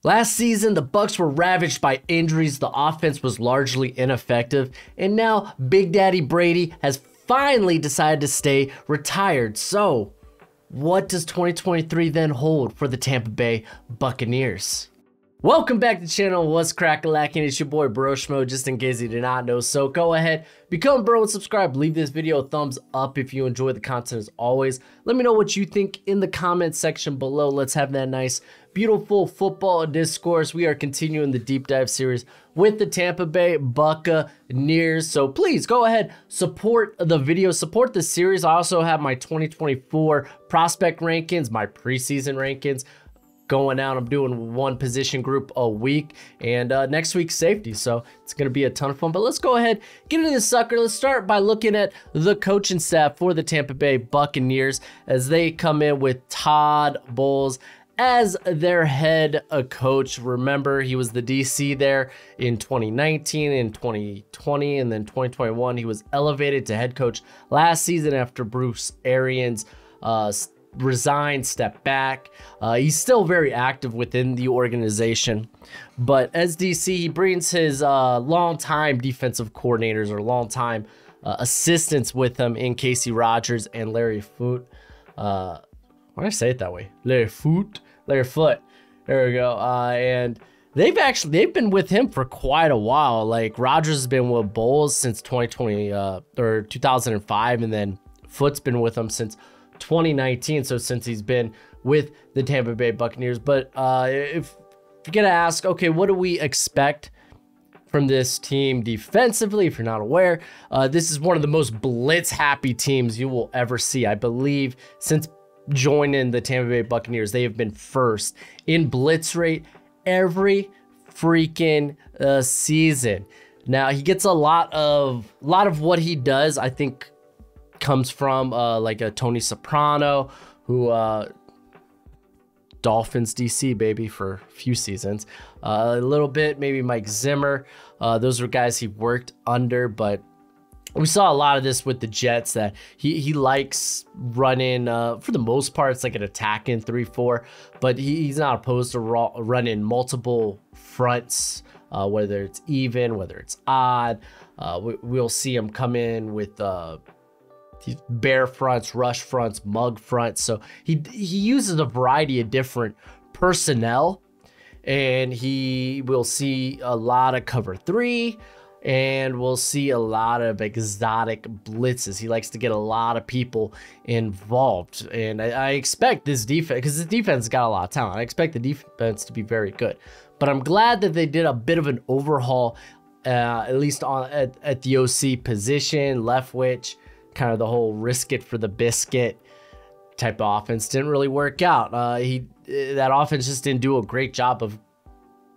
Last season, the Bucs were ravaged by injuries, the offense was largely ineffective, and now Big Daddy Brady has finally decided to stay retired. So, what does 2023 then hold for the Tampa Bay Buccaneers? Welcome back to the channel. What's crack-a-lackin'? It's your boy Broshmo, just in case you did not know. So go ahead, become a bro and subscribe. Leave this video a thumbs up if you enjoy the content as always. Let me know what you think in the comment section below. Let's have that nice, beautiful football discourse. We are continuing the deep dive series with the Tampa Bay Buccaneers. So please go ahead, support the video, support the series. I also have my 2024 prospect rankings, my preseason rankings going out. I'm doing one position group a week, and next week's safety, so it's going to be a ton of fun. But let's go ahead, get into this sucker. Let's start by looking at the coaching staff for the Tampa Bay Buccaneers as they come in with Todd Bowles as their head coach. Remember, he was the DC there in 2019 and 2020, and then 2021 he was elevated to head coach last season after Bruce Arians resigned, stepped back. He's still very active within the organization, but as DC, he brings his longtime defensive coordinators or longtime assistants with him in Casey Rogers and Larry Foote. Why did I say it that way? Larry Foote. There we go. And they've been with him for quite a while. Like, Rogers has been with Bowles since 2020 or 2005, and then Foote's been with him since 2019, so since he's been with the Tampa Bay Buccaneers. But if you're gonna ask, okay, what do we expect from this team defensively? If you're not aware, this is one of the most blitz happy teams you will ever see. I believe since joining the Tampa Bay Buccaneers, they have been first in blitz rate every freaking season. Now, he gets a lot of what he does, I think, comes from like a Tony Soprano, who Dolphins DC baby for a few seasons, a little bit maybe Mike Zimmer. Those were guys he worked under, but we saw a lot of this with the Jets, that he likes running, for the most part it's like an attacking 3-4, but he's not opposed to running multiple fronts, whether it's even, whether it's odd. We'll see him come in with bear fronts, rush fronts, mug fronts. So he uses a variety of different personnel, and he will see a lot of cover 3, and we'll see a lot of exotic blitzes. He likes to get a lot of people involved, and I expect this defense, because the defense has got a lot of talent, I expect the defense to be very good. But I'm glad that they did a bit of an overhaul, at least at the OC position, Leftwich. Kind of the whole risk it for the biscuit type of offense didn't really work out. That offense just didn't do a great job of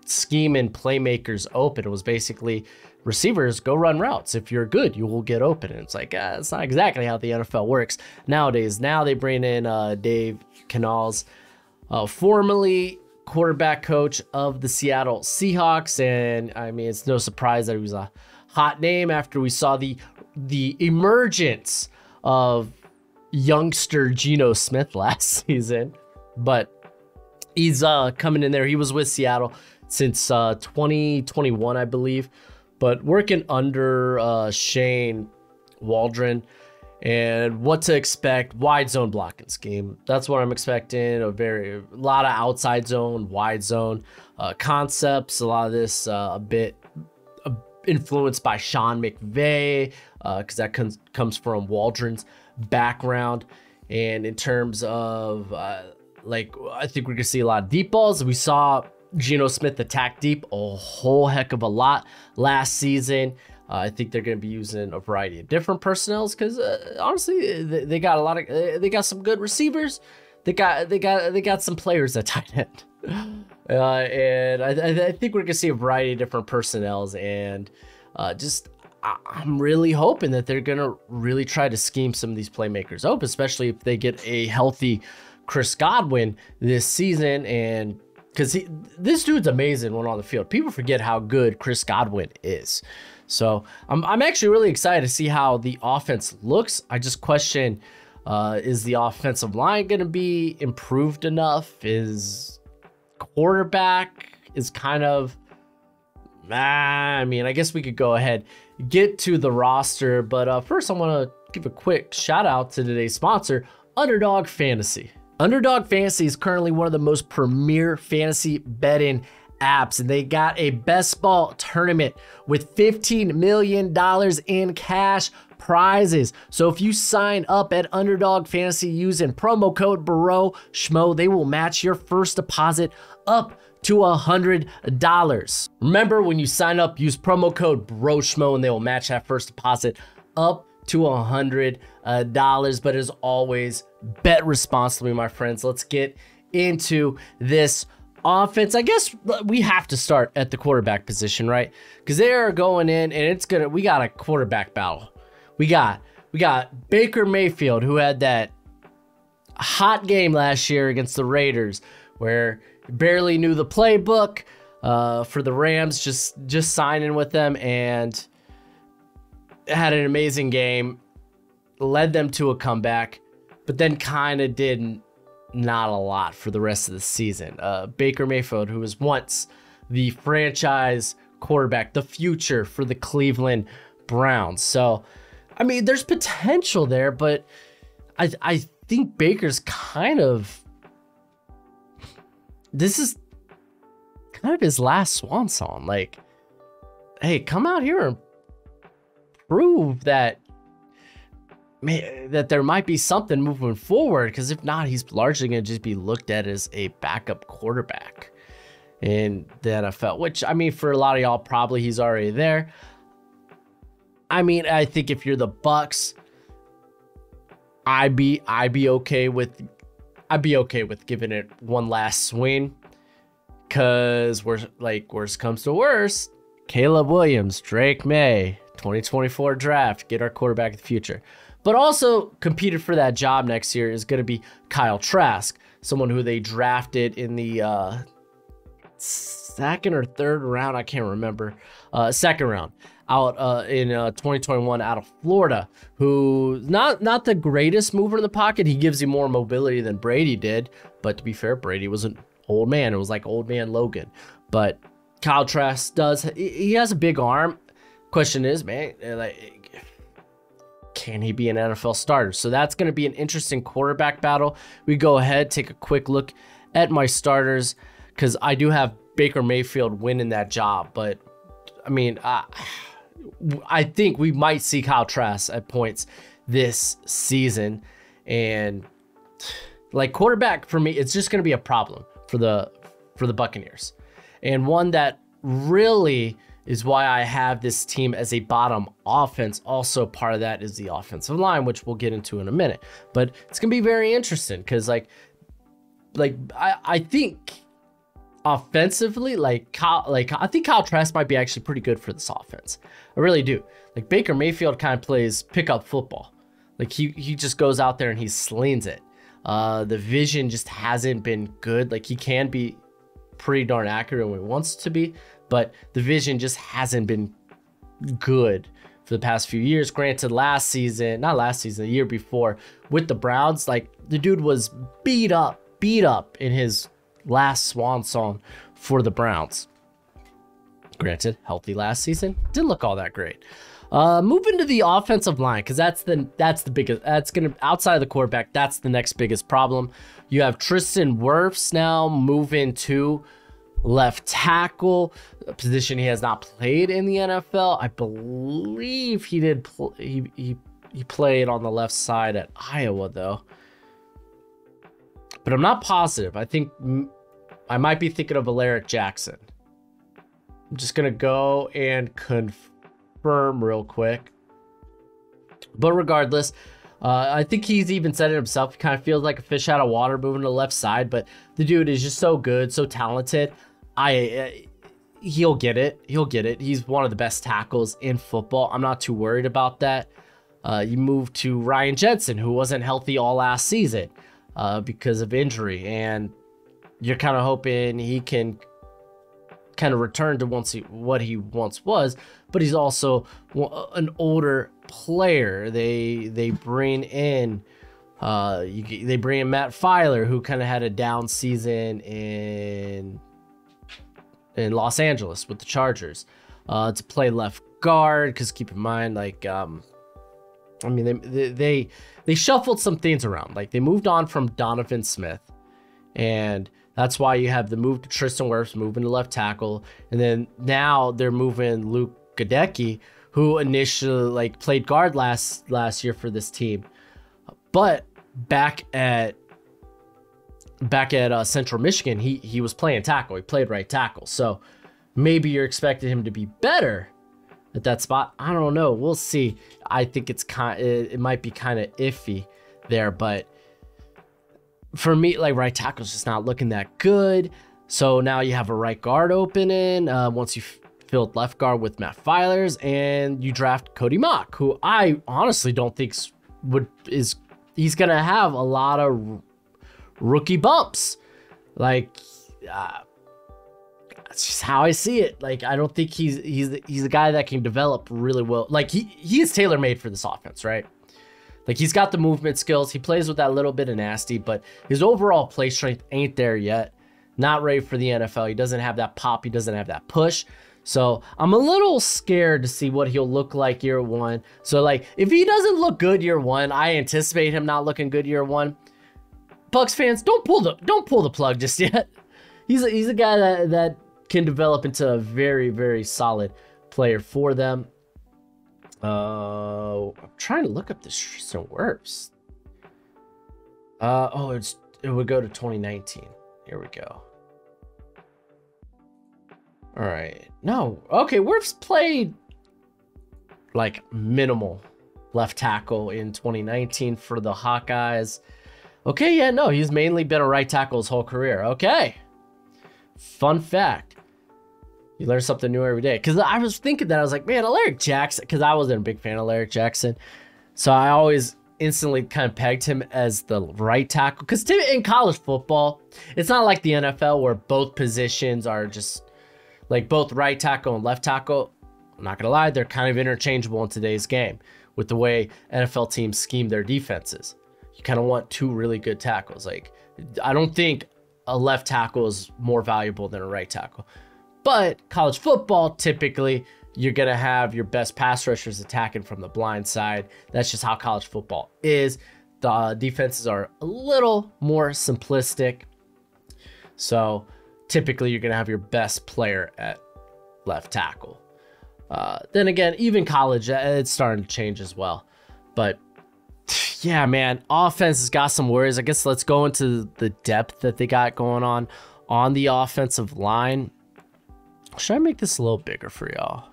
scheming playmakers open. It was basically receivers go run routes. If you're good, you will get open. And it's like, it's not exactly how the NFL works nowadays. Now they bring in Dave Canales, formerly quarterback coach of the Seattle Seahawks. And I mean, it's no surprise that he was a hot name after we saw the emergence of youngster Geno Smith last season. But he's coming in there. He was with Seattle since 2021, I believe, but working under Shane Waldron. And what to expect: wide zone blocking scheme. That's what I'm expecting. A lot of outside zone, wide zone concepts. A lot of this a bit influenced by Sean McVay, because that comes from Waldron's background. And in terms of like, I think we're gonna see a lot of deep balls. We saw Geno Smith attack deep a whole heck of a lot last season. I think they're going to be using a variety of different personnels, because honestly, they got they got some good receivers. They got some players at tight end. And I think we're gonna see a variety of different personnels, and I'm really hoping that they're gonna really try to scheme some of these playmakers open, especially if they get a healthy Chris Godwin this season. And because this dude's amazing when on the field. People forget how good Chris Godwin is. So I'm actually really excited to see how the offense looks. I just question, is the offensive line gonna be improved enough? Is quarterback is kind of, I mean, I guess we could go ahead, get to the roster. But first, I want to give a quick shout out to today's sponsor, Underdog Fantasy. Underdog Fantasy is currently one of the most premier fantasy betting apps, and they got a best ball tournament with $15 million in cash prizes. So if you sign up at Underdog Fantasy using promo code Broshmo, they will match your first deposit up to $100. Remember, when you sign up, use promo code Broshmo and they will match that first deposit up to $100. But as always, bet responsibly, my friends. Let's get into this offense. I guess we have to start at the quarterback position, right? Because they are going in, and we got a quarterback battle. We got Baker Mayfield, who had that hot game last year against the Raiders, where barely knew the playbook for the Rams, just signing with them, and had an amazing game, led them to a comeback, but then kind of did not a lot for the rest of the season. Baker Mayfield, who was once the franchise quarterback, the future for the Cleveland Browns. So, I mean, there's potential there, but I think Baker's this is kind of his last swan song. Like, hey, come out here and prove that there might be something moving forward, because if not, he's largely going to just be looked at as a backup quarterback in the NFL, which, I mean, for a lot of y'all, probably he's already there. I mean, I think if you're the Bucks, I'd be okay with giving it one last swing, because worst comes to worst, Caleb Williams, Drake May, 2024 draft, get our quarterback of the future. But also competed for that job next year is going to be Kyle Trask, someone who they drafted in the second or third round, I can't remember, second round, out in 2021 out of Florida, who not the greatest mover in the pocket. He gives you more mobility than Brady did, but to be fair, Brady was an old man. It was like old man Logan. But Kyle Trask he has a big arm. Question is, man, can he be an NFL starter? So that's going to be an interesting quarterback battle. We go ahead, take a quick look at my starters, because I do have Baker Mayfield winning that job. But I mean, I think we might see Kyle Trask at points this season. And like, quarterback for me, it's just going to be a problem for the Buccaneers, and one that really is why I have this team as a bottom offense. Also, part of that is the offensive line, which we'll get into in a minute. But it's gonna be very interesting, because I think offensively, I think Kyle Trask might be actually pretty good for this offense. I really do. Like, Baker Mayfield kind of plays pickup football. Like, he just goes out there and he slings it. The vision just hasn't been good. Like, he can be pretty darn accurate when he wants to be, but the vision just hasn't been good for the past few years. Granted, the year before with the Browns, like, the dude was beat up in his last swan song for the Browns. Granted, healthy last season, didn't look all that great. Moving to the offensive line, because that's the biggest. That's gonna, outside of the quarterback, that's the next biggest problem. You have Tristan Wirfs now moving to left tackle, a position he has not played in the NFL. I believe he did. He played on the left side at Iowa though, but I'm not positive. I think I might be thinking of Alaric Jackson. I'm just gonna go and confirm real quick. But regardless, I think he's even said it himself. He kind of feels like a fish out of water moving to the left side, but the dude is just so good, so talented. He'll get it. He'll get it. He's one of the best tackles in football. I'm not too worried about that. You move to Ryan Jensen, who wasn't healthy all last season because of injury, and you're kind of hoping he can kind of return to what he once was, but he's also an older player. They bring in They bring in Matt Filer, who kind of had a down season in Los Angeles with the Chargers, to play left guard. Because keep in mind, like, I mean, they shuffled some things around. Like, they moved on from Donovan Smith, and that's why you have the move to Tristan Wirfs, moving to left tackle, and then now they're moving Luke Gadecki, who initially like played guard last year for this team, but back at Central Michigan, he was playing tackle. He played right tackle. So maybe you're expecting him to be better at that spot. I don't know. We'll see. I think it might be kind of iffy there, but for me, like, right tackle's just not looking that good. So now you have a right guard opening once you filled left guard with Matt Filers, and you draft Cody Mock, who I honestly don't think he's gonna have a lot of rookie bumps. Like, that's just how I see it. Like, I don't think he's a guy that can develop really well. Like, he is tailor-made for this offense, right? Like, he's got the movement skills. He plays with that little bit of nasty, but his overall play strength ain't there yet. Not ready for the NFL. He doesn't have that pop. He doesn't have that push. So I'm a little scared to see what he'll look like year one. So, like, if he doesn't look good year one, I anticipate him not looking good year one. Bucs fans, don't pull the plug just yet. He's a guy that can develop into a very, very solid player for them. I'm trying to look up this Tristan Wirfs. It would go to 2019. Here we go. All right. No. Okay, Wirfs played like minimal left tackle in 2019 for the Hawkeyes. Okay, yeah, no, he's mainly been a right tackle his whole career. Okay. Fun fact. You learn something new every day. Because I was thinking that. I was like, man, Alaric Jackson. Because I wasn't a big fan of Alaric Jackson. So I always instantly kind of pegged him as the right tackle. Because in college football, it's not like the NFL where both positions are just like both right tackle and left tackle. I'm not going to lie, they're kind of interchangeable in today's game with the way NFL teams scheme their defenses. You kind of want two really good tackles. Like, I don't think a left tackle is more valuable than a right tackle. But college football, typically, you're going to have your best pass rushers attacking from the blind side. That's just how college football is. The defenses are a little more simplistic. So typically, you're going to have your best player at left tackle. Then again, even college, it's starting to change as well. But yeah, man, offense has got some worries. I guess let's go into the depth that they got going on the offensive line. Should I make this a little bigger for y'all?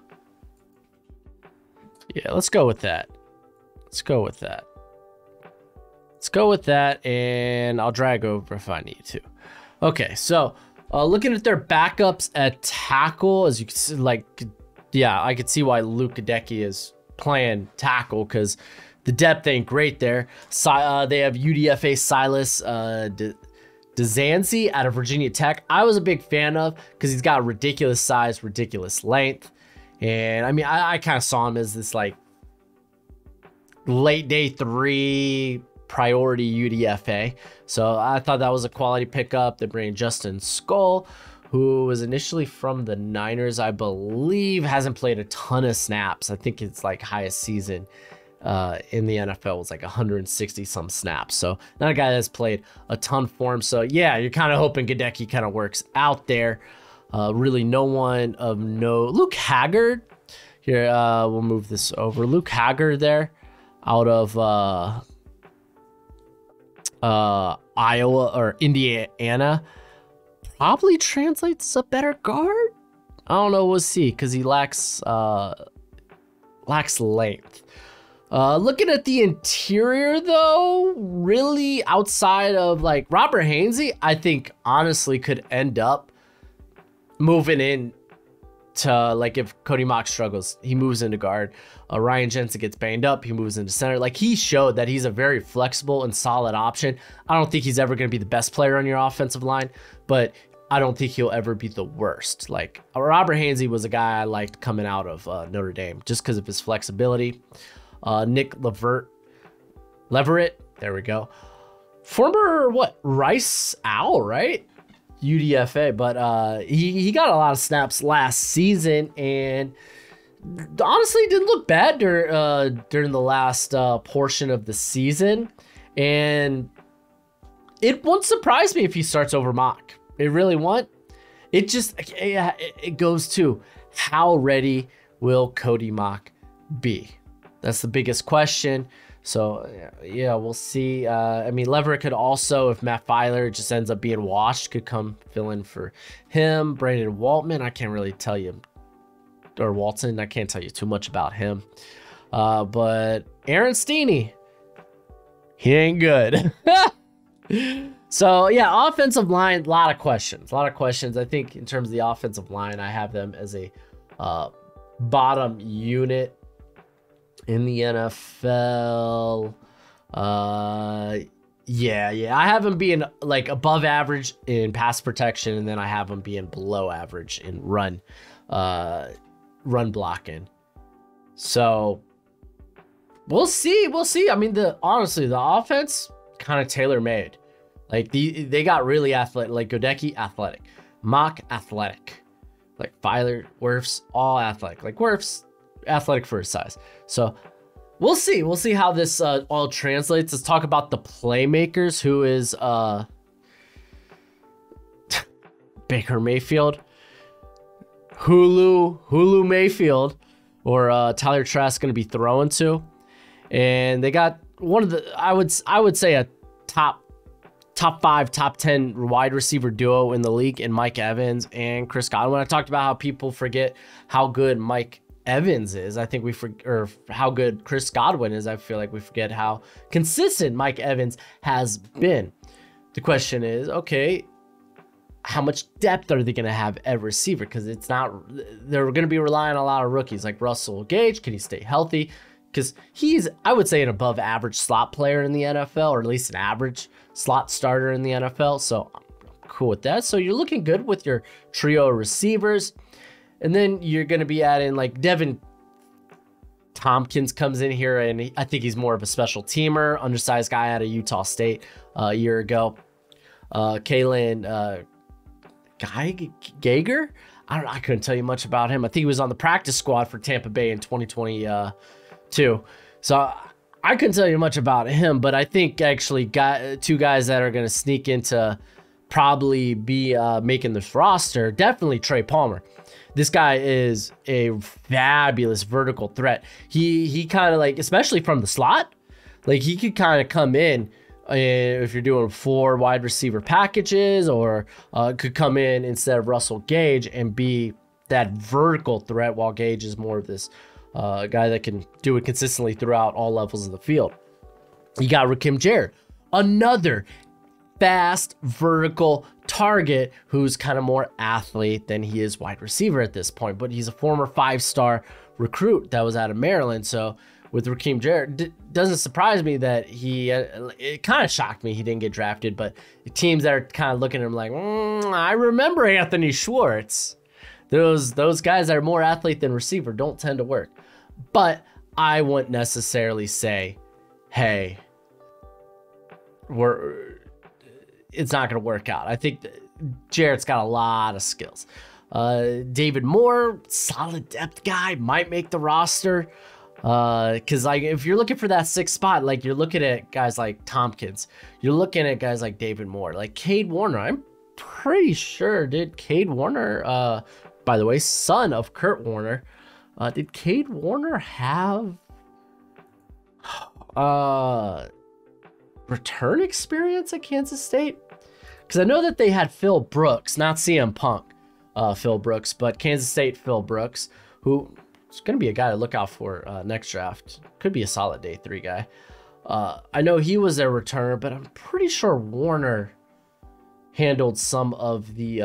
Yeah, let's go with that. Let's go with that, and I'll drag over if I need to. Okay, so looking at their backups at tackle, as you can see, like, yeah, I could see why Luke Gadecki is playing tackle because the depth ain't great there. They have UDFA Silas DeZanzi out of Virginia Tech. I was a big fan of because he's got ridiculous size, ridiculous length. And I mean, I kind of saw him as this like late day 3 priority UDFA. So I thought that was a quality pickup. They bring Justin Skull, who was initially from the Niners, I believe, hasn't played a ton of snaps. I think it's like highest season in the NFL was like 160 some snaps. So not a guy that's played a ton for him. So yeah, you're kind of hoping Gadecki kind of works out there. Really no one of no. Luke Haggard. Here, we'll move this over. Luke Haggard there out of Iowa or Indiana. Probably translates a better guard. I don't know. We'll see because he lacks length. Looking at the interior, though, really outside of like Robert Hainsey, I think honestly could end up moving in to like if Cody Mock struggles, he moves into guard. Ryan Jensen gets banged up, he moves into center. Like he showed that he's a very flexible and solid option. I don't think he's ever going to be the best player on your offensive line, but I don't think he'll ever be the worst. Like Robert Hainsey was a guy I liked coming out of Notre Dame just because of his flexibility. Nick Leverett, There we go. Former, Rice Owl, right? UDFA, but he got a lot of snaps last season, and honestly didn't look bad during the last portion of the season. And it won't surprise me if he starts over Mock. It really won't. It goes to how ready will Cody Mock be? That's the biggest question. So, yeah, we'll see. I mean, Leverett could also, if Matt Filer just ends up being washed, could come fill in for him. Brandon Waltman, I can't really tell you, or Walton, I can't tell you too much about him. But Aaron Steeney, he ain't good. So, yeah, offensive line, a lot of questions. I think in terms of the offensive line, I have them as a bottom unit in the NFL. Yeah, I have them being like above average in pass protection, and then I have them being below average in run blocking. So we'll see. I mean, honestly, the offense kind of tailor-made. Like they got really athletic, like Godecki athletic, Mock athletic, like Filer, Wirfs, all athletic. Like Wirfs athletic for his size. So we'll see. We'll see how this all translates. Let's talk about the playmakers, who is Baker Mayfield, Hulu Mayfield, or Tyler Trask going to be throwing to. And they got one of the, I would say a top 5, top 10 wide receiver duo in the league in Mike Evans and Chris Godwin. I talked about how people forget how good Mike Evans is. I think or how good Chris Godwin is. I feel like we forget how consistent Mike Evans has been. The question is, okay, how much depth are they going to have at receiver? Because they're going to be relying on a lot of rookies like Russell Gage. Can he stay healthy? Because he's, I would say, an above average slot player in the NFL, or at least an average slot starter in the NFL. So I'm cool with that. So you're looking good with your trio of receivers. And then you're going to be adding like Devin Tompkins comes in here, and I think he's more of a special teamer, undersized guy out of Utah State a year ago. Kalen Gager? I don't know. I couldn't tell you much about him. I think he was on the practice squad for Tampa Bay in 2022. So I couldn't tell you much about him, but I think actually got two guys that are going to sneak into probably be making this roster. Definitely Trey Palmer. This guy is a fabulous vertical threat. He kind of like, especially from the slot, like he could kind of come in if you're doing 4 wide receiver packages, or could come in instead of Russell Gage and be that vertical threat, while Gage is more of this guy that can do it consistently throughout all levels of the field. You got Rakim Jarrett, another fast vertical target who's kind of more athlete than he is wide receiver at this point, but he's a former 5-star recruit that was out of Maryland. So with Rakim Jarrett, doesn't surprise me that it kind of shocked me he didn't get drafted, but teams that are kind of looking at him like, I remember Anthony Schwartz. Those guys that are more athlete than receiver don't tend to work. But I wouldn't necessarily say, hey, it's not going to work out. I think Jarrett's got a lot of skills. David Moore, solid depth guy, might make the roster. Because like if you're looking for that 6th spot, like you're looking at guys like Tompkins, you're looking at guys like David Moore, like Cade Warner. I'm pretty sure, Cade Warner, by the way, son of Kurt Warner, did Cade Warner have return experience at Kansas State? Because I know that they had Phil Brooks, not CM Punk Phil Brooks, but Kansas State Phil Brooks, who is going to be a guy to look out for next draft. Could be a solid day 3 guy. I know he was their returner, but I'm pretty sure Warner handled some of the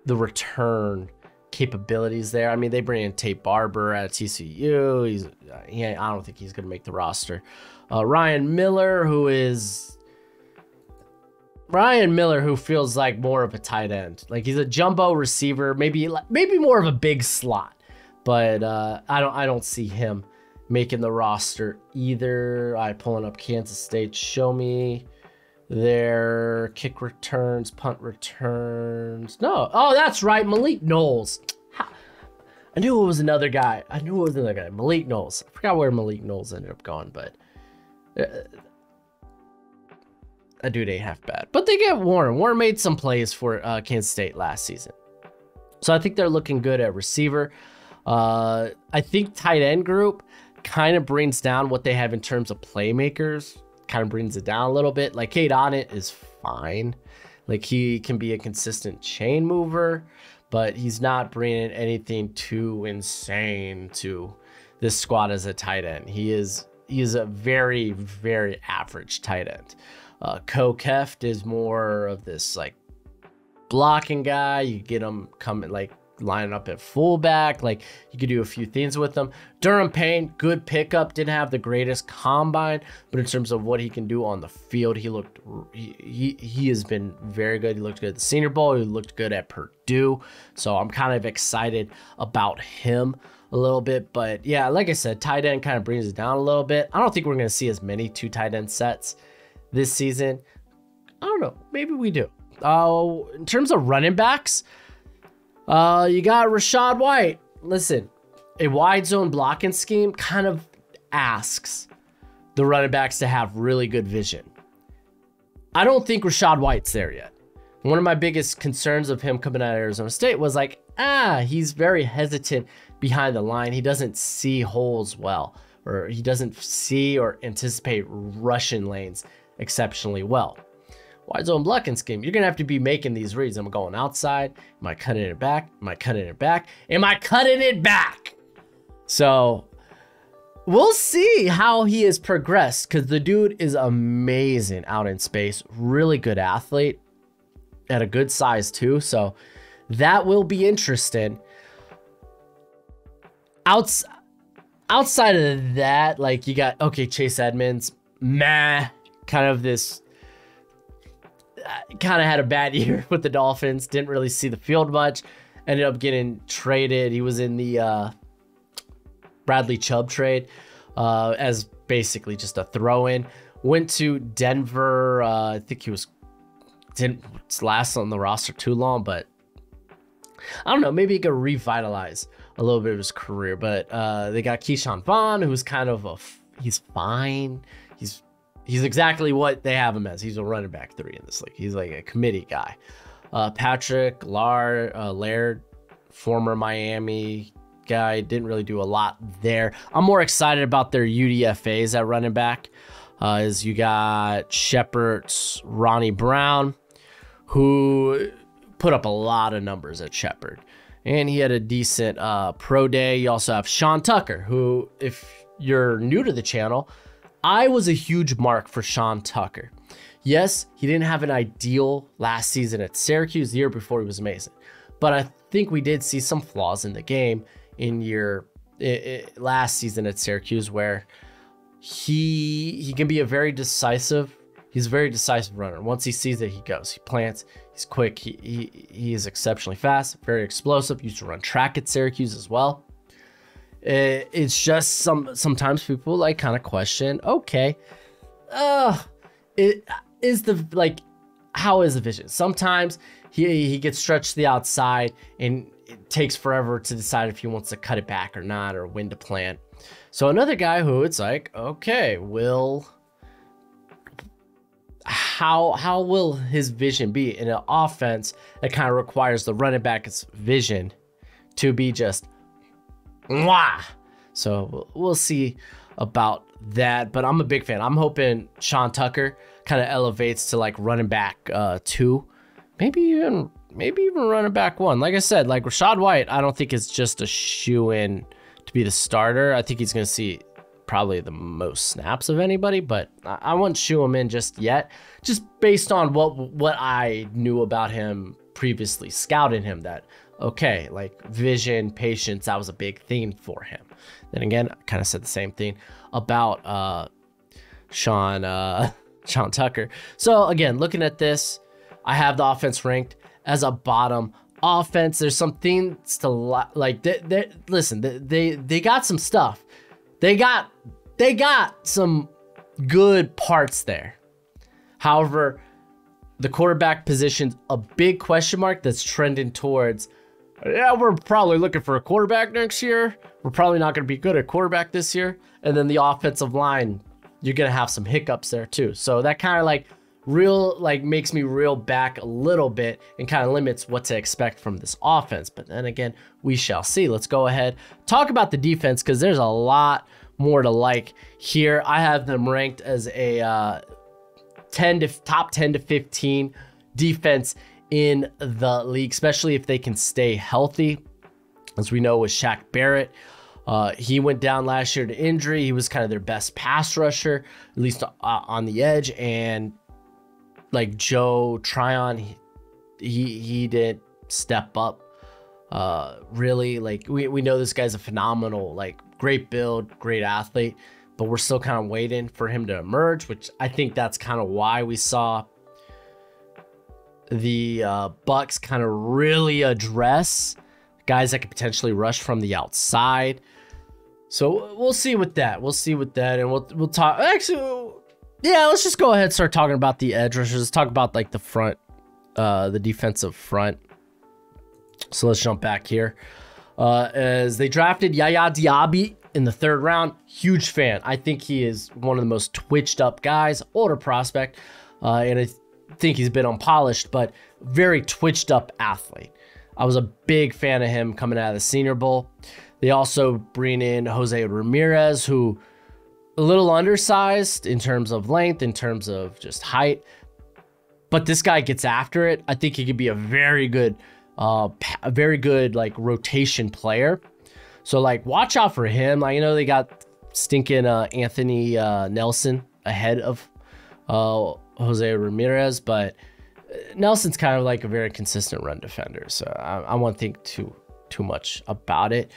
return capabilities there. I mean, they bring in Tate Barber at TCU. I don't think he's going to make the roster. Ryan Miller, who feels like more of a tight end. Like he's a jumbo receiver, maybe more of a big slot. But I don't see him making the roster either. I pulling up Kansas State. Show me their kick returns, punt returns. No. Oh, that's right. Malik Knowles. I knew it was another guy. Malik Knowles. I forgot where Malik Knowles ended up going, but that dude ain't half bad. But they get Warren. Warren made some plays for Kansas State last season. So I think they're looking good at receiver. I think tight end group kind of brings down what they have in terms of playmakers. Kind of brings it down a little bit. Like Cade Otton is fine. Like he can be a consistent chain mover, but he's not bringing anything too insane to this squad as a tight end. He is a very, very average tight end. Keft is more of this like blocking guy. You get him coming like lining up at fullback. Like you could do a few things with him. Durham Payne, good pickup. Didn't have the greatest combine, but in terms of what he can do on the field, he has been very good. He looked good at the Senior Bowl. He looked good at Purdue. So I'm kind of excited about him a little bit. But yeah, like I said, tight end kind of brings it down a little bit. I don't think we're going to see as many 2 tight end sets this season. I don't know. Maybe we do. In terms of running backs, you got Rachaad White. Listen, a wide zone blocking scheme kind of asks the running backs to have really good vision. I don't think Rachaad White's there yet. One of my biggest concerns of him coming out of Arizona State was like, he's very hesitant behind the line. He doesn't see holes well, or he doesn't see or anticipate rushing lanes exceptionally well. Wide zone blocking scheme, you're gonna have to be making these reads. Am I going outside? Am I cutting it back? Am I cutting it back? Am I cutting it back? So we'll see how he has progressed, because the dude is amazing out in space. Really good athlete at a good size too. So that will be interesting. Outside of that, like you got, Chase Edmonds, kind of had a bad year with the Dolphins. Didn't really see the field much. Ended up getting traded. He was in the Bradley Chubb trade as basically just a throw-in. Went to Denver. I think he didn't last on the roster too long, but I don't know. Maybe he could revitalize a little bit of his career. But they got Keyshawn Vaughn, who's kind of he's fine. He's exactly what they have him as. He's a running back 3 in this league. He's like a committee guy. Patrick Laird, former Miami guy, didn't really do a lot there. I'm more excited about their UDFAs at running back. As you got Shepherd's Ronnie Brown, who put up a lot of numbers at Shepherd. And he had a decent pro day. You also have Sean Tucker, who, if you're new to the channel, I was a huge mark for Sean Tucker. Yes, he didn't have an ideal last season at Syracuse. The year before, he was amazing. But I think we did see some flaws in the game in last season at Syracuse, where he can be he's a very decisive runner. Once he sees it, he goes. He plants. He's quick. He is exceptionally fast, very explosive. Used to run track at Syracuse as well. It's just sometimes people like kind of question, how is the vision? Sometimes he gets stretched to the outside and it takes forever to decide if he wants to cut it back or not, or when to plant. So another guy who it's like, how will his vision be in an offense that kind of requires the running back's vision to be just mwah. So we'll see about that, but I'm a big fan. I'm hoping Sean Tucker kind of elevates to like running back 2, maybe even running back 1. Like I said, like Rachaad White, I don't think it's just a shoe-in to be the starter. I think he's going to see probably the most snaps of anybody, but I wouldn't shoe him in just yet, just based on what I knew about him previously, scouting him, that like vision, patience, that was a big theme for him. Then again, I kind of said the same thing about Sean Tucker. So again, looking at this, I have the offense ranked as a bottom offense. There's some things to like. Listen, they got some stuff They got some good parts there. However, the quarterback position's a big question mark that's trending towards, yeah, we're probably looking for a quarterback next year. We're probably not going to be good at quarterback this year. And then the offensive line, you're going to have some hiccups there too. So that kind of like makes me reel back a little bit and kind of limits what to expect from this offense. But then again, we shall see. Let's go ahead, talk about the defense, because there's a lot more to like here. I have them ranked as a top 10 to 15 defense in the league, especially if they can stay healthy. As we know with Shaq Barrett, he went down last year to injury. He was kind of their best pass rusher, at least on the edge. And like Joe Tryon, he did step up. Really, like we know this guy's a phenomenal, like great build, great athlete, but we're still kind of waiting for him to emerge, which I think that's kind of why we saw the Bucks kind of really address guys that could potentially rush from the outside. So we'll see with that. And we'll talk. Actually, yeah, let's just go ahead and start talking about the edge rushers. Let's talk about like the front, the defensive front. So let's jump back here. As they drafted Yaya Diaby in the 3rd round, huge fan. I think he is one of the most twitched up guys, older prospect, and I think he's been unpolished, but very twitched up athlete. I was a big fan of him coming out of the Senior Bowl. They also bring in Jose Ramirez, who a little undersized in terms of length, in terms of just height, but this guy gets after it. I think he could be a very good like rotation player. So like watch out for him. Like, you know, they got stinking Anthony Nelson ahead of Jose Ramirez, but Nelson's kind of like a very consistent run defender, so I won't think too much about it.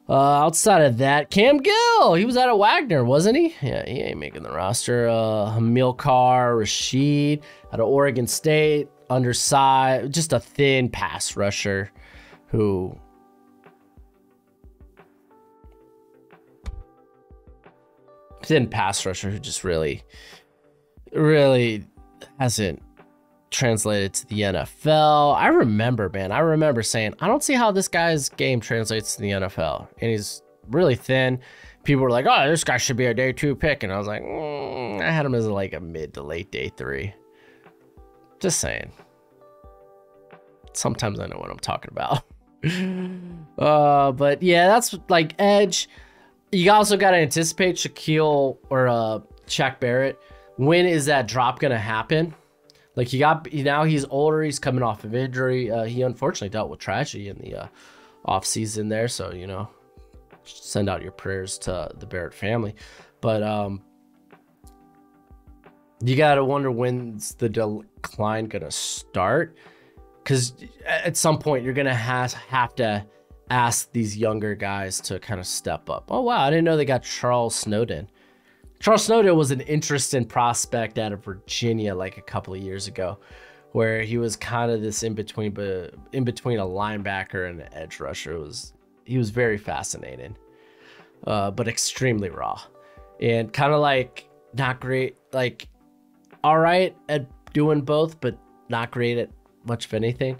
Outside of that, Cam Gill, he was out of Wagner, wasn't he? Yeah, he ain't making the roster. Hamilcar Rashid out of Oregon State, undersized, just a thin pass rusher who just really hasn't translated to the NFL. I remember saying, I don't see how this guy's game translates to the NFL. And he's really thin. People were like, oh, this guy should be a day 2 pick. And I was like, I had him as like a mid to late day 3. Just saying. Sometimes I know what I'm talking about. But yeah, that's like edge. You also got to anticipate Shaquille or Shaq Barrett. When is that drop going to happen? Like now he's older. He's coming off of injury. He unfortunately dealt with tragedy in the off season there. So, you know, send out your prayers to the Barrett family. But you got to wonder when's the decline going to start. Because at some point you're going to have to ask these younger guys to kind of step up. Oh, wow. I didn't know they got Charles Snowden. Charles Snowden was an interesting prospect out of Virginia like a couple of years ago, where he was kind of this in between a linebacker and an edge rusher. He was very fascinating, but extremely raw and kind of like not great, like all right at doing both, but not great at much of anything.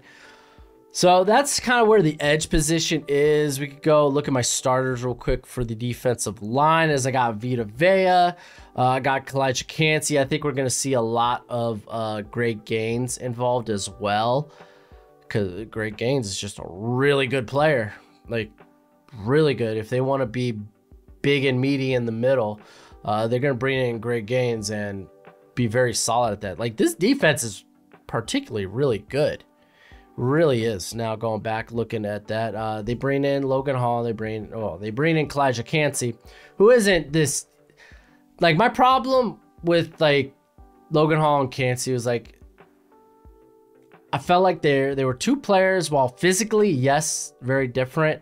So that's kind of where the edge position is. We could go look at my starters real quick for the defensive line, as I got Vita Vea, I got Kalijah Cansey. I think we're going to see a lot of Greg Gaines involved as well, because Greg Gaines is just a really good player, like really good. If they want to be big and meaty in the middle, they're going to bring in Greg Gaines and be very solid at that. Like, this defense is particularly really good. Really is. Now going back looking at that, they bring in Logan Hall, they bring in Kalijah Cansey, who isn't this, like, my problem with like Logan Hall and Cansey was like, I felt like they were two players, while physically, yes, very different,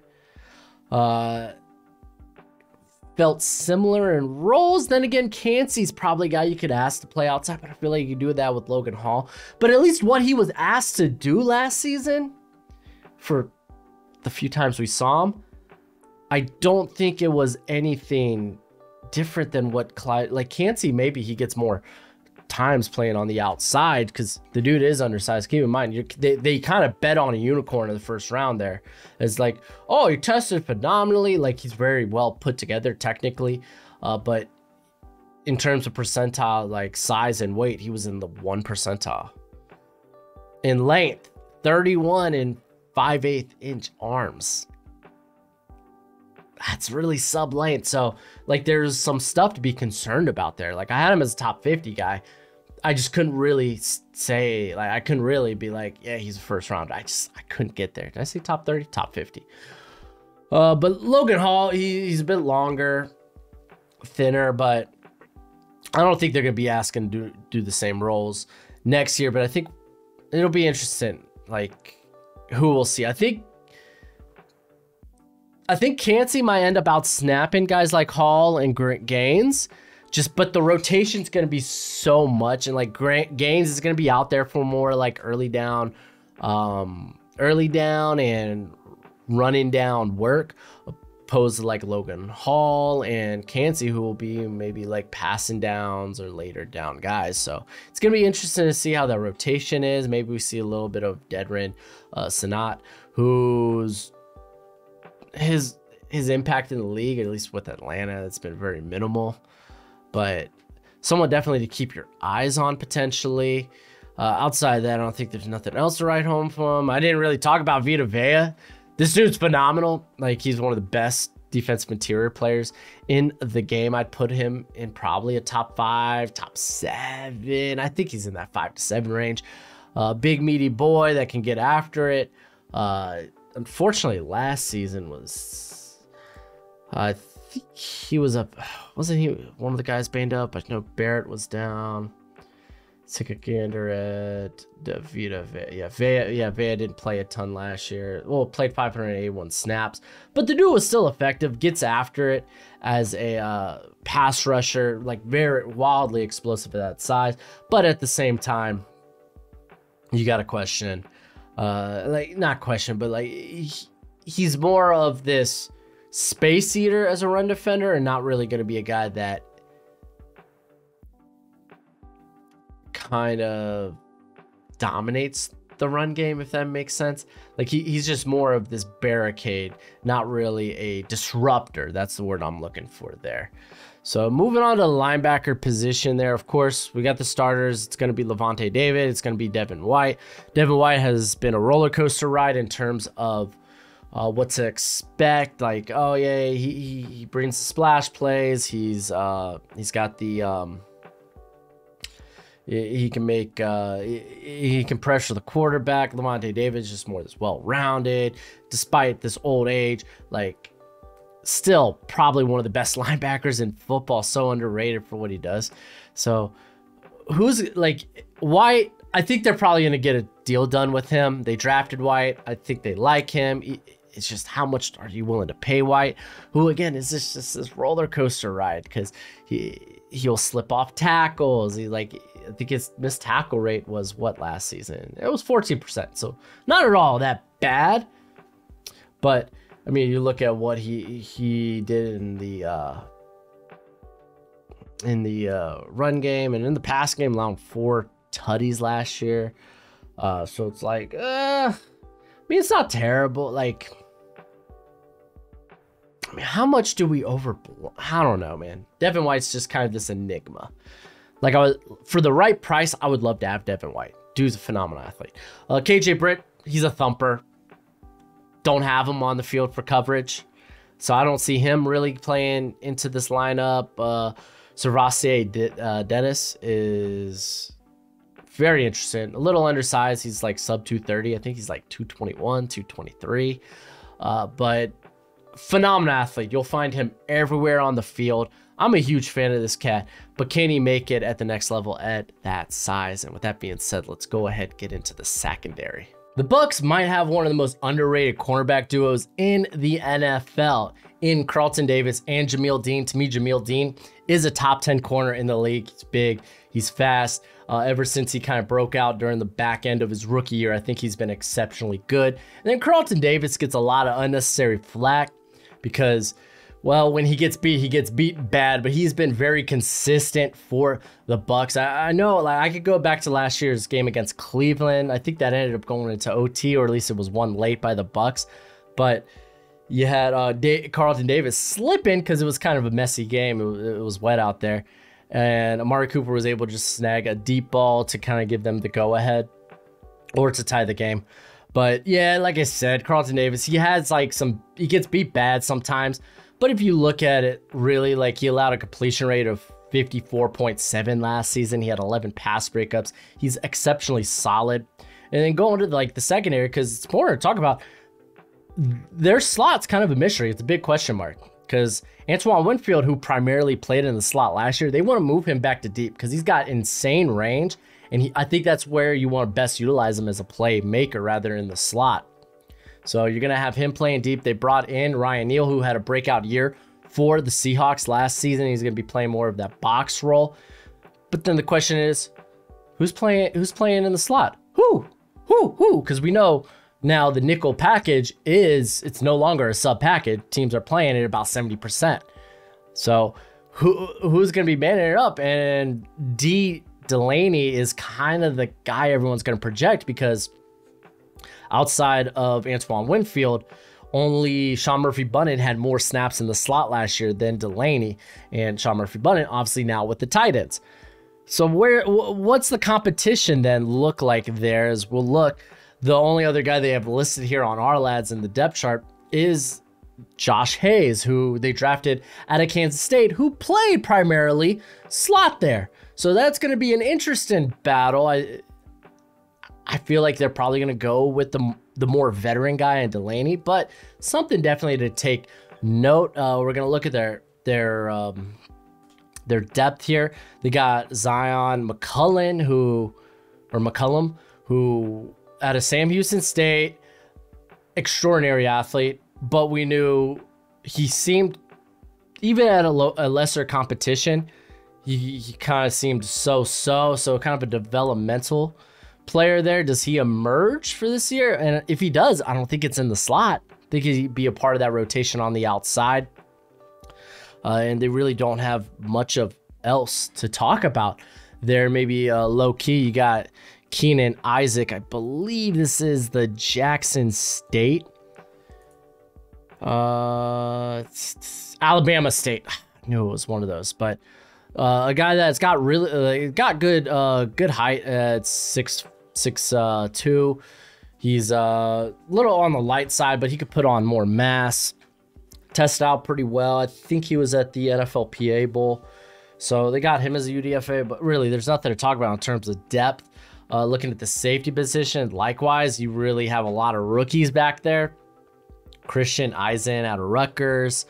felt similar in roles. Then again, Cansey's probably a guy you could ask to play outside, but I feel like you could do that with Logan Hall. But at least what he was asked to do last season, for the few times we saw him, I don't think it was anything different than what Clyde, like Cansey, maybe he gets more times playing on the outside because the dude is undersized. Keep in mind, they kind of bet on a unicorn in the first round there. It's like, oh, he tested phenomenally. Like, he's very well put together technically. But in terms of percentile, like size and weight, he was in the 1 percentile. In length, 31 and 5/8 inch arms. That's really sub length. So like there's some stuff to be concerned about there. Like I had him as a top 50 guy. I just couldn't really say, like, I couldn't really be like, yeah, he's a first round. I couldn't get there. Did I say top 30? Top 50. But Logan Hall, he's a bit longer, thinner, but I don't think they're going to be asking to do the same roles next year. But I think it'll be interesting, like, who we'll see. I think Cansey might end up out snapping guys like Hall and Gaines. But the rotation's going to be so much, and like Gaines is going to be out there for more like early down and running down work, opposed to like Logan Hall and Cansey, who will be maybe like passing downs or later down guys. So it's going to be interesting to see how that rotation is. Maybe we see a little bit of Dedrin Sanat, who's his impact in the league, at least with Atlanta, it's been very minimal. But someone definitely to keep your eyes on potentially. Outside of that, I don't think there's nothing else to write home for him. I didn't really talk about Vita Vea. This dude's phenomenal. Like, he's one of the best defensive interior players in the game. I'd put him in probably a top 5, top 7. I think he's in that 5 to 7 range. Big meaty boy that can get after it. Unfortunately, last season was... I think he was up, wasn't he one of the guys banged up? I know Barrett was down. Take a gander at Vita Vea. Vea didn't play a ton last year. Well, played 581 snaps, but the dude was still effective, gets after it as a pass rusher, like very wildly explosive at that size. But at the same time, you got to question, like not question, but like he's more of this space eater as a run defender and not really going to be a guy that kind of dominates the run game, if that makes sense. Like he's just more of this barricade, not really a disruptor. That's the word I'm looking for there. So moving on to the linebacker position there, of course, we got the starters. It's going to be Levante David. It's going to be Devin White. Devin White has been a roller coaster ride in terms of what to expect. Like, oh yeah, he brings the splash plays. He's got the he can make he can pressure the quarterback. Levante David's just more this well-rounded, despite this old age. Like, still probably one of the best linebackers in football. So underrated for what he does. So who's like White? I think they're probably going to get a deal done with him. They drafted White. I think they like him. It's just how much are you willing to pay White, who again is just this roller coaster ride, because he'll slip off tackles. I think his missed tackle rate was what last season? It was 14%, so not at all that bad. But I mean, you look at what he did in the run game and in the pass game, allowing 4 tutties last year. So it's like, I mean, it's not terrible. Like, I mean, how much do we I don't know, man. Devin White's just kind of this enigma. Like, for the right price, I would love to have Devin White. Dude's a phenomenal athlete. KJ Britt, he's a thumper. Don't have him on the field for coverage, so I don't see him really playing into this lineup. Servassier Dennis is very interesting. A little undersized. He's like sub 230. I think he's like 221, 223. But phenomenal athlete. You'll find him everywhere on the field. I'm a huge fan of this cat, but can he make it at the next level at that size? And with that being said, let's go ahead and get into the secondary. The Bucs might have one of the most underrated cornerback duos in the NFL in Carlton Davis and Jameel Dean. To me, Jameel Dean is a top 10 corner in the league. He's big, he's fast. Ever since he kind of broke out during the back end of his rookie year, I think he's been exceptionally good. And then Carlton Davis gets a lot of unnecessary flack because, well, when he gets beat bad, but he's been very consistent for the Bucs. I know, like, I could go back to last year's game against Cleveland. I think that ended up going into OT, or at least it was won late by the Bucs. But you had Carlton Davis slipping because it was kind of a messy game. It was wet out there. And Amari Cooper was able to just snag a deep ball to kind of give them the go-ahead or to tie the game. But yeah, like I said, Carlton Davis, he gets beat bad sometimes. But if you look at it, really, like, he allowed a completion rate of 54.7 last season. He had 11 pass breakups. He's exceptionally solid. And then going to like the secondary, because it's more to talk about, their slot's kind of a mystery. It's a big question mark, because Antoine Winfield, who primarily played in the slot last year, they want to move him back to deep because he's got insane range. And I think that's where you want to best utilize him as a playmaker rather than in the slot. So you're going to have him playing deep. They brought in Ryan Neal, who had a breakout year for the Seahawks last season. He's going to be playing more of that box role. But then the question is, who's playing in the slot? Who? Because we know now the nickel package it's no longer a sub package. Teams are playing at about 70%. So who's going to be manning it up? And Delaney is kind of the guy everyone's going to project, because outside of Antoine Winfield, only Sean Murphy-Bunting had more snaps in the slot last year than Delaney, and Sean Murphy-Bunting obviously now with the tight ends. So what's the competition then look like there? As we'll look, the only other guy they have listed here on our lads in the depth chart is Josh Hayes, who they drafted out of Kansas State, who played primarily slot there. So that's going to be an interesting battle. I feel like they're probably going to go with the more veteran guy in Delaney, but something definitely to take note. We're going to look at their depth here. They got Zion McCullum, who out of Sam Houston State, extraordinary athlete, but we knew he seemed, even at a lesser competition, he kind of seemed so kind of a developmental player there. Does he emerge for this year? And if he does, I don't think it's in the slot. I think he'd be a part of that rotation on the outside. And they really don't have much of else to talk about there. Maybe low key, you got Keenan Isaac. I believe this is the Jackson State. It's Alabama State. I knew it was one of those, but a guy that's got really got good height at 6'2". He's a little on the light side, but he could put on more mass. Tested out pretty well. I think he was at the NFLPA Bowl. So they got him as a UDFA, but really there's nothing to talk about in terms of depth. Looking at the safety position, likewise, you really have a lot of rookies back there. Christian Eisen out of Rutgers.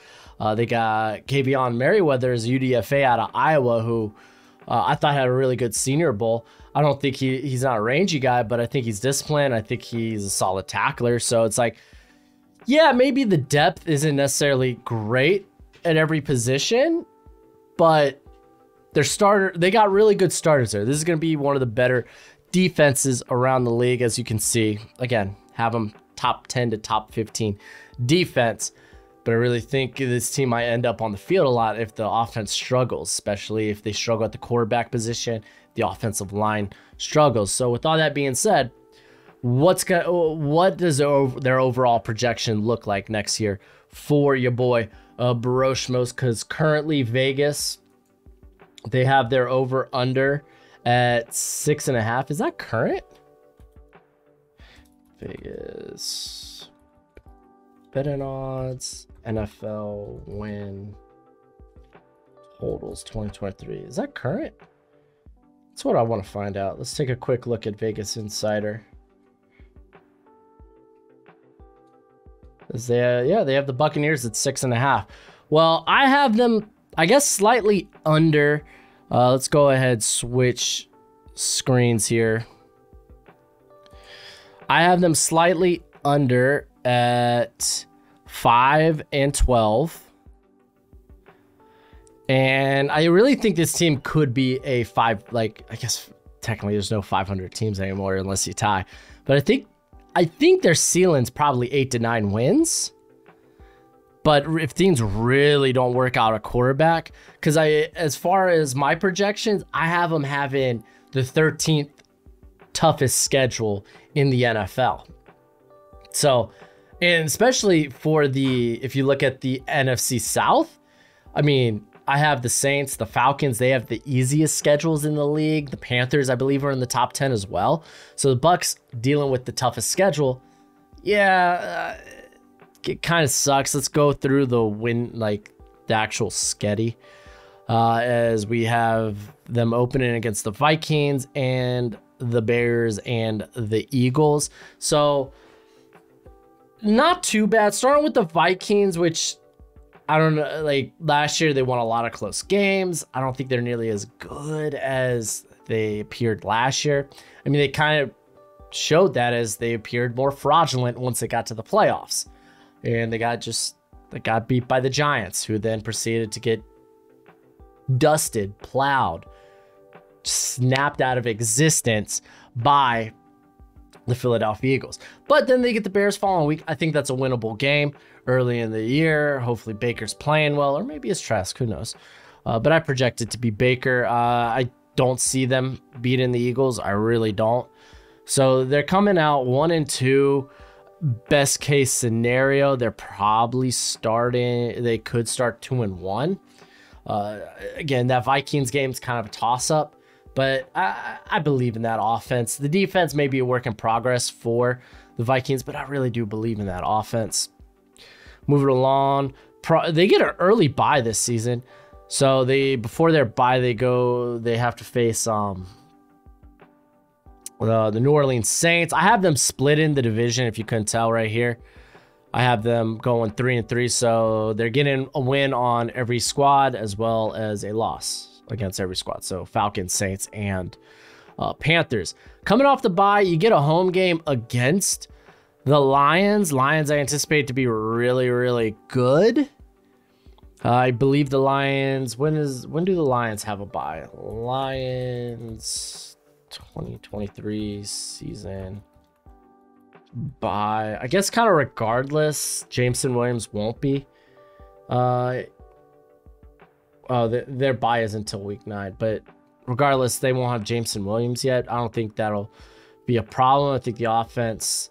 They got Kavion Merriweather as UDFA out of Iowa, who I thought had a really good Senior Bowl. I don't think he's not a rangy guy, but I think he's disciplined. I think he's a solid tackler. So it's like, yeah, maybe the depth isn't necessarily great at every position, but they got really good starters there. This is going to be one of the better defenses around the league, as you can see. Again, have them top 10 to top 15 defense. But I really think this team might end up on the field a lot if the offense struggles, especially if they struggle at the quarterback position, the offensive line struggles. So with all that being said, what does their overall projection look like next year for your boy Broshmo? Because currently Vegas, they have their over-under at 6.5. Is that current? Vegas betting odds, NFL win totals 2023. Is that current? That's what I want to find out. Let's take a quick look at Vegas Insider. They have the Buccaneers at 6.5. Well, I have them, I guess, slightly under. Let's go ahead, switch screens here. I have them slightly under at 5-12. And I really think this team could be a 5, like, I guess technically there's no 500 teams anymore unless you tie. But I think their ceiling's probably 8 to 9 wins. But if things really don't work out at quarterback, because as far as my projections, I have them having the 13th toughest schedule in the NFL. So, and especially if you look at the NFC South, I mean, I have the Saints, the Falcons, they have the easiest schedules in the league. The Panthers, I believe, are in the top 10 as well. So the Bucks dealing with the toughest schedule. Yeah, it kind of sucks. Let's go through the actual schedule. As we have them opening against the Vikings and the Bears and the Eagles. So not too bad. Starting with the Vikings, which I don't know, like last year they won a lot of close games. I don't think they're nearly as good as they appeared last year. I mean, they kind of showed that as they appeared more fraudulent once they got to the playoffs. And they got beat by the Giants, who then proceeded to get dusted, plowed, snapped out of existence by the Philadelphia Eagles. But then they get the Bears following week. I think that's a winnable game early in the year. Hopefully Baker's playing well, or maybe it's Trask, who knows. But I project it to be Baker. I don't see them beating the Eagles. I really don't. So they're coming out 1-2. Best case scenario, they're probably they could start 2-1. Again, that Vikings game is kind of a toss-up, but I believe in that offense. The defense may be a work in progress for the Vikings, but I really do believe in that offense. Moving along, they get an early bye this season, so before their bye they have to face the New Orleans Saints. I have them split in the division, if you couldn't tell right here. I have them going 3-3, so they're getting a win on every squad as well as a loss against every squad. So Falcons, Saints, and Panthers. Coming off the bye, you get a home game against the Lions. Lions I anticipate to be really, really good. I believe the Lions, when do the Lions have a bye? Lions 2023 season bye. I guess kind of regardless, Jameson Williams won't be. Their bye is until week 9, but regardless, they won't have Jameson Williams yet. I don't think that'll be a problem. I think the offense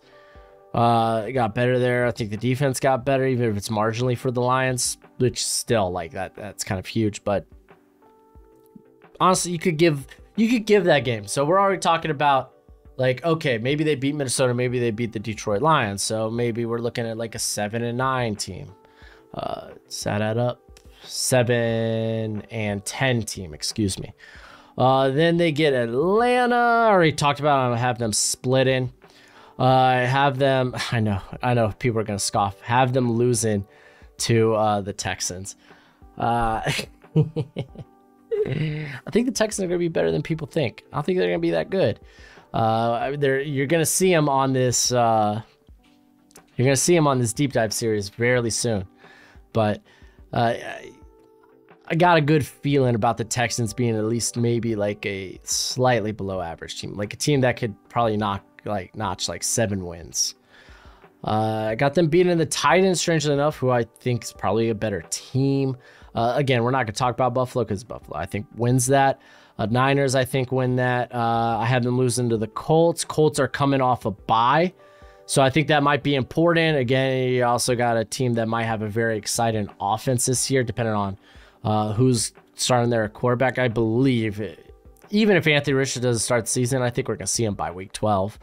got better there. I think the defense got better, even if it's marginally for the Lions, which still like that's kind of huge. But honestly, you could give that game. So we're already talking about, like, okay, maybe they beat Minnesota, maybe they beat the Detroit Lions. So maybe we're looking at like a 7-9 team. Set that up. 7-10 team, excuse me. Then they get Atlanta. I already talked about it. I have them split in. I have them, I know people are going to scoff, have them losing to the Texans. I think the Texans are going to be better than people think. I don't think they're going to be that good. You're going to see them on this. You're going to see them on this deep dive series fairly soon. But I got a good feeling about the Texans being at least maybe like a slightly below average team, like a team that could probably notch like 7 wins. I got them beating the Titans, strangely enough, who I think is probably a better team. Again, we're not going to talk about Buffalo because Buffalo, I think, wins that. Niners, I think, win that. I have them losing to the Colts. Colts are coming off a bye, so I think that might be important. Again, you also got a team that might have a very exciting offense this year, depending on who's starting their quarterback. I believe, even if Anthony Richardson doesn't start the season, I think we're going to see him by week 12.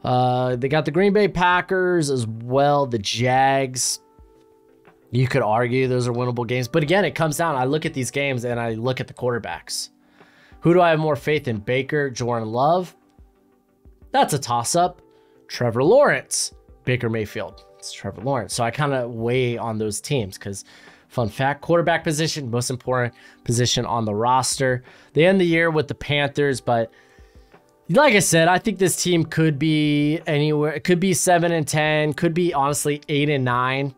They got the Green Bay Packers as well, the Jags. You could argue those are winnable games. But again, it comes down, I look at these games and I look at the quarterbacks. Who do I have more faith in, Baker, Jordan Love? That's a toss-up. Trevor Lawrence, Baker Mayfield. It's Trevor Lawrence. So I kind of weigh on those teams because, fun fact, quarterback position, most important position on the roster. They end the year with the Panthers, but like I said, I think this team could be anywhere. It could be 7-10, could be honestly 8-9.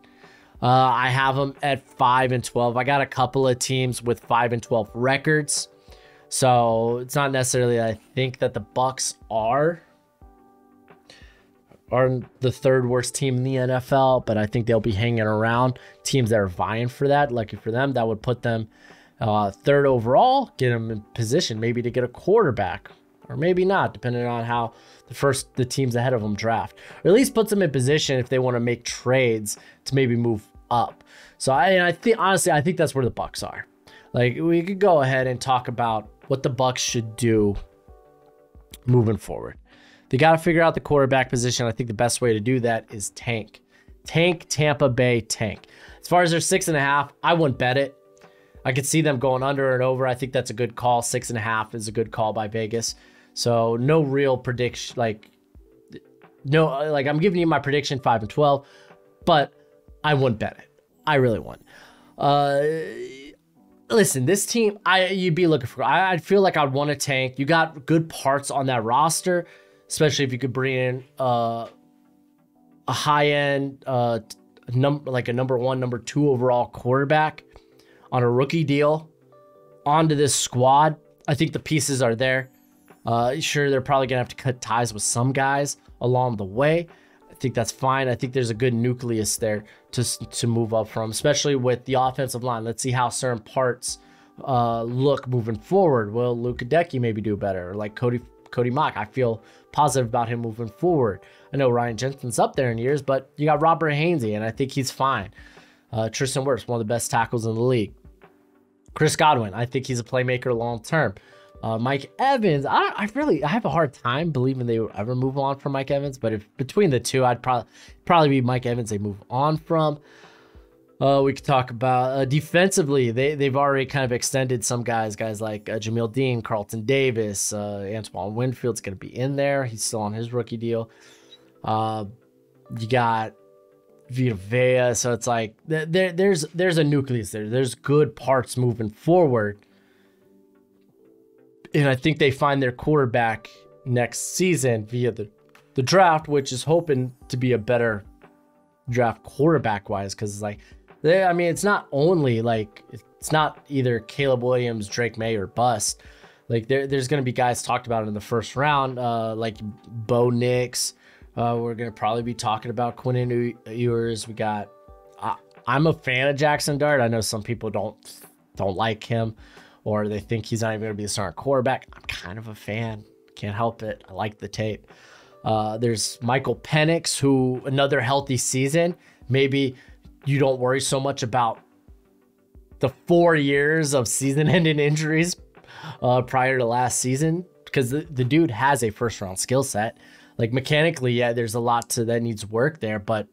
I have them at 5-12. I got a couple of teams with 5-12 records, so it's not necessarily that I think that the Bucks are are the third worst team in the NFL, but I think they'll be hanging around teams that are vying for that. Lucky for them, that would put them third overall, get them in position maybe to get a quarterback, or maybe not, depending on how the teams ahead of them draft, or at least puts them in position if they want to make trades to maybe move up. So I think, honestly, I think that's where the Bucs are. Like, we could go ahead and talk about what the Bucs should do moving forward. They got to figure out the quarterback position. I think the best way to do that is tank. Tank Tampa Bay, tank. As far as their 6.5, I wouldn't bet it. I could see them going under and over. I think that's a good call. 6.5 is a good call by Vegas. So no real prediction. I'm giving you my prediction, 5-12, but I wouldn't bet it. I really wouldn't. Listen, this team, you'd be looking for. I feel like I'd want to tank. You got good parts on that roster, especially if you could bring in a high-end, like a number 1, number 2 overall quarterback on a rookie deal onto this squad. I think the pieces are there. Sure, they're probably going to have to cut ties with some guys along the way. I think that's fine. I think there's a good nucleus there to move up from, especially with the offensive line. Let's see how certain parts look moving forward. Will Luka Decky maybe do better? Or like Cody Mock, I feel positive about him moving forward. I know Ryan Jensen's up there in years, but you got Robert Hainsey, and I think he's fine. Tristan Wirfs, one of the best tackles in the league. Chris Godwin, I think he's a playmaker long term. Mike Evans, I have a hard time believing they would ever move on from Mike Evans, but if between the two, I'd probably be Mike Evans they move on from. We could talk about defensively. They've already kind of extended some guys like Jamil Dean, Carlton Davis, Antoine Winfield's going to be in there. He's still on his rookie deal. You got Vita Vea, so it's like there's a nucleus there. There's good parts moving forward. And I think they find their quarterback next season via the draft, which is hoping to be a better draft quarterback-wise. Because, it's not only, it's not either Caleb Williams, Drake May, or bust. Like, there's going to be guys talked about in the first round, like Bo Nix. We're going to probably be talking about Quinn Ewers. We got... I'm a fan of Jackson Dart. I know some people don't like him, or they think he's not even going to be a starting quarterback. I'm kind of a fan. Can't help it. I like the tape. There's Michael Penix, who another healthy season. Maybe you don't worry so much about the 4 years of season-ending injuries prior to last season, because the dude has a first-round skill set. Like, mechanically, yeah, there's a lot that needs work there, but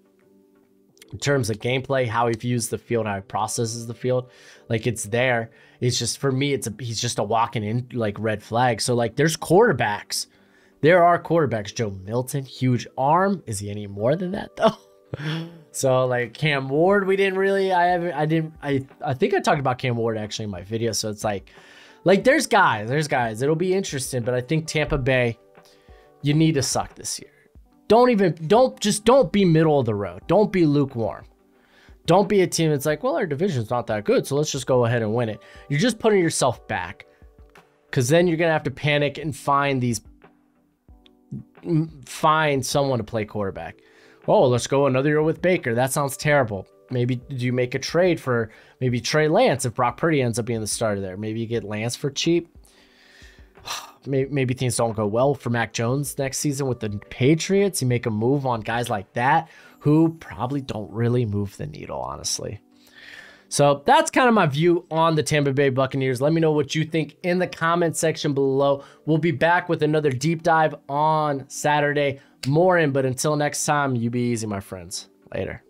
in terms of gameplay, how he views the field, how he processes the field, like, it's there. It's just, for me, he's just a walking in, red flag. So, there's quarterbacks. There are quarterbacks. Joe Milton, huge arm. Is he any more than that, though? So, Cam Ward, we didn't really, I think I talked about Cam Ward, actually, in my video. So, it's there's guys. It'll be interesting, but I think Tampa Bay, you need to suck this year. Don't be middle of the road. Don't be lukewarm. Don't be a team that's like, well, our division's not that good, so let's just go ahead and win it. You're just putting yourself back, because then you're going to have to panic and find someone to play quarterback. Oh, let's go another year with Baker. That sounds terrible. Maybe do you make a trade for maybe Trey Lance if Brock Purdy ends up being the starter there? Maybe you get Lance for cheap. Maybe things don't go well for Mac Jones next season with the Patriots. You make a move on guys like that who probably don't really move the needle, honestly. So that's kind of my view on the Tampa Bay Buccaneers. Let me know what you think in the comment section below. We'll be back with another deep dive on Saturday morning. But until next time, you be easy, my friends. Later.